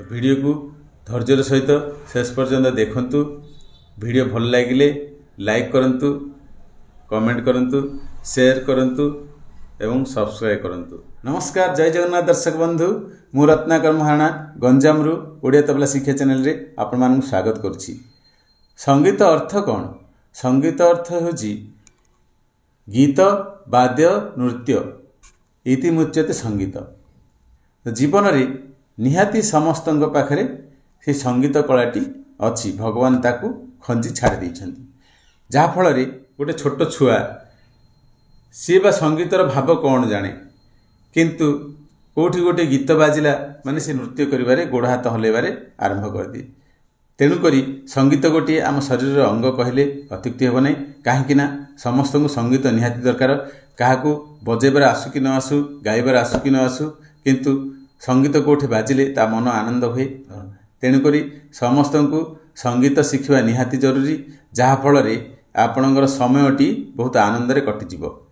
Video को धैर्यर सहित शेष पर्यंत देखंतु। वीडियो भल लगिले लाइक करंतु, कमेंट करंतु, शेयर करंतु एवं सब्सक्राइब करंतु। नमस्कार, जय जगन्नाथ दर्शक बंधु। मु रत्नाकर महाराणा गंजाम रु ओडिया तबला शिक्षा चैनल रे आपण मानक स्वागत करुछि। संगीत अर्थ कौन? संगीत अर्थ होछि गीत, वाद्य, नृत्य इति मुच्यते संगीत। जीवन रे निहाती समस्त पाखरे से संगीत कलाटी अच्छी, भगवान ताकू खंजी छाड़ देइछन्ति। जहा फल रे गोटे छोट छुआ सी बा संगीतर भाव कौन जाने, किंतु कोठी गोटे गीत बाजिला माने से नृत्य करिबारे गोड़ हाथ हलेबारे आरंभ कर दिए। तेणुकरी संगीत गोटे आम शरीर अंग कहले अत्युक्ति हेब नहीं। कहीं समस्त को संगीत निहाती दरकार। क्या बजेबार आसू कि न आसू, गाइबार आसू कि न आसू, किंतु संगीत कोठे बाजिले ता मन आनंद हुए। तेणुकरी समस्त को संगीत शिखा निहाती जरूरी, जहा फल रे आपणकर समयटी बहुत आनंद रे कटिजिवो।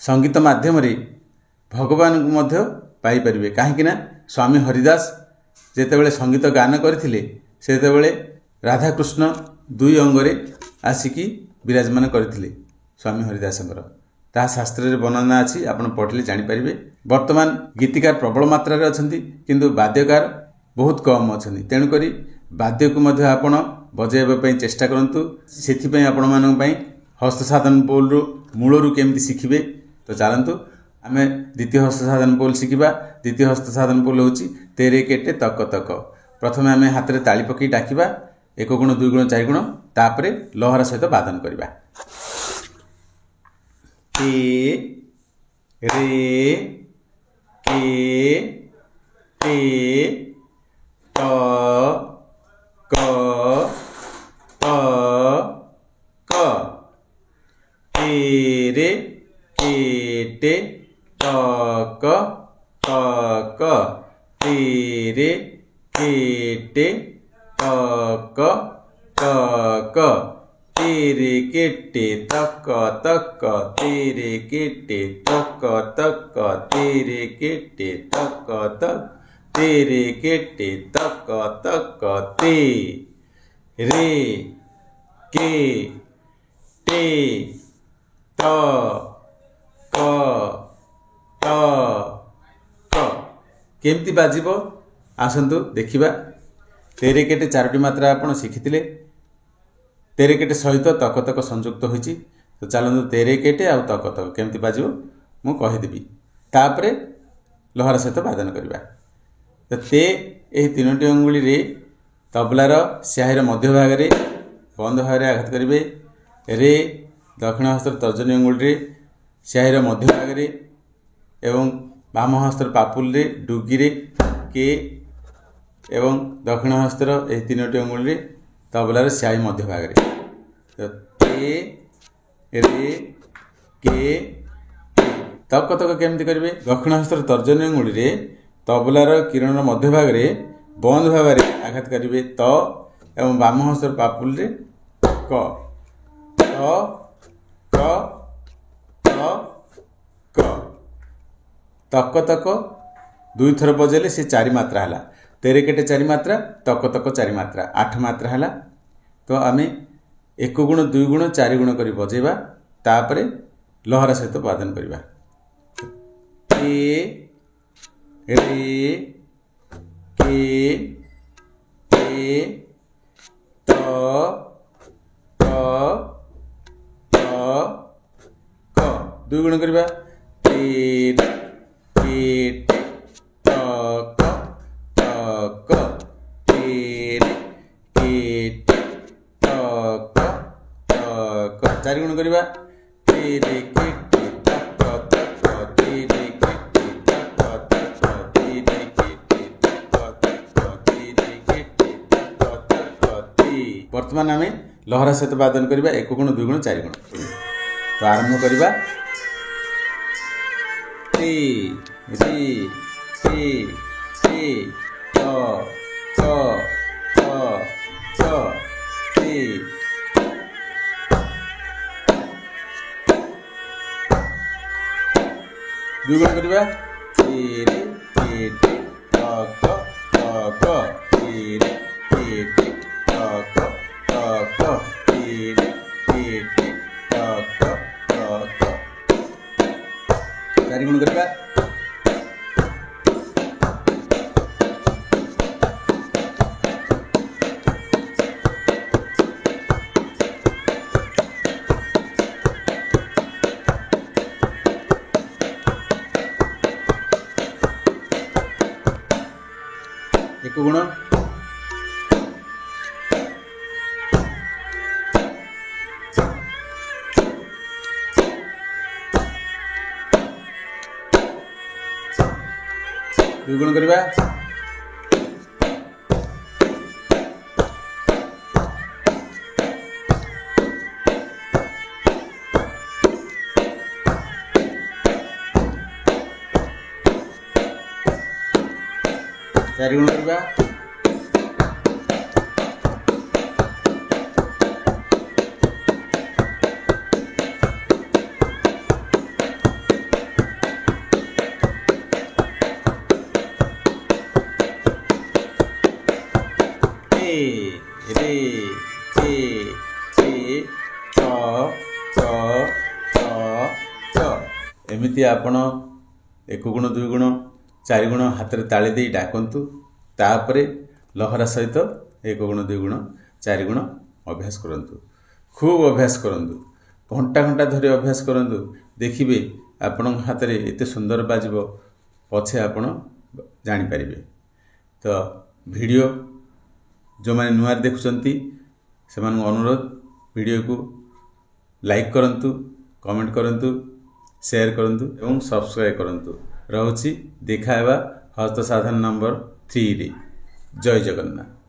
संगीत माध्यम रे भगवान को मध्य पाई परिबे। कहीं स्वामी हरिदास जेतेबेले संगीत गान करथिले सेतेबेले राधाकृष्ण दुई अंगरे आसिकी विराजमान करथिले स्वामी हरिदासंकर। ता शास्त्र रे वर्णना अछि, आपण पढ़ले जानि परिबे। वर्तमान गीतिकार प्रबल मात्रा रे अछंती, किंतु वाद्यकार बहुत कम अछंती। तेणु करी वाद्य को मध्य आपण बजाइबा पई चेष्टा करंतु। सेथि पई आपण मानन पई हस्त साधन बोल रु मूल रु केमति शिखिबे। तो चलंतु आमे द्वितीय हस्त साधन बोल शिखिबा। द्वितीय हस्त साधन बोल होची तेरे केटे तक तक। प्रथमे आमे हाथ रे ताली पकई डाकिबा, 1 गुण 2 गुण 4 गुण, तापरे लहरा सहित वादन करिबा। टे रे के टे त क त क। तेरे केटे तक तक। तेरे केटे तक तक। तेरे केटे तक तक। तेरे केटे तक तक। तेरे केटे तक तक। तेरे केटे तक तक। ते रे के टे त क त क। केमती बाजिबो आसंतु देखिबा। तेरे केटे 4टी मात्रा आपण शिखिथिले। तेरे केटे सहित तक तक संयुक्त होइछि। तो चलंतु तेरे केटे आ तक तक केमती बाजिबो मु कहि देबी, तापरे लहरा सहित वादन करबा। तो ते एही 3टी अंगुली रे तबलार स्याहीर मध्य भाग रे बंद भाग रे आघात करिवे। रे दक्षिण हस्तर तर्जनी अंगुली रे स्याहीर मध्य भाग रे एवं वाम हस्तर पापुल रे डुगी रे के एवं दक्षिण हस्तर एही 3टी अंगुली रे तबलार स्याही मध्य भाग रे। तो ते रे के तक तक केमती करिवे? दक्षिण हस्तर तर्जनी अंगुली रे तबलार किरण मध्य भाग रे बंद भाग रे आघात करिवे त एवं वाम हस्तर पापुल रे क क क। तक तक 2 थर बजेले से 4 मात्रा हला। तेरे केटे 4 मात्रा, तक तक 4 मात्रा, 8 मात्रा हला। तो आमे 1 गुण 2 गुण 4 गुण करी बजेबा, तापरे लहरा सहित वादन करिबा। ते रे के टे त क त क। 2 गुण करिबा। तेरे केटे तक तक। तेरे केटे तक तक। 4 गुण करिबा। तेरे केटे तक तक। तेरे केटे तक तक। तेरे केटे तक तक। तेरे केटे तक तक। वर्तमान आमे लहरा सहित वादन करिबा 1 गुण 2 गुण 4 गुण। तो आरंभ करिबा। टे रे के टे त क त क। ते दुगुण करवा तेरे केटे तक तक टिक टिक टक टक टिक टिक टक टक। चारि गुण करबा। एक गुण दुई गुण करबा। चारि गुण करबा। रे चे चे च च च च एमिति आपण एक गुण दुई गुण चारि गुण हाथ में ताली दे डाकंतु। तापरे लहरा सहित एक गुण दुई गुण चारि गुण अभ्यास करंतु। खूब अभ्यास करंतु। घंटा घंटा धरी अभ्यास करंतु। देखिबे आपण हाथ में एते सुंदर बाजिबो पछे आपण जानि परिबे। तो वीडियो जो मैंने नुआ देखुंती से अनुरोध वीडियो को लाइक करंतु, कमेंट करंतु, शेयर करंतु एवं सब्सक्राइब करंतु। रहुछि देखा हेबा हस्त साधन नंबर 3 रे। जय जगन्नाथ।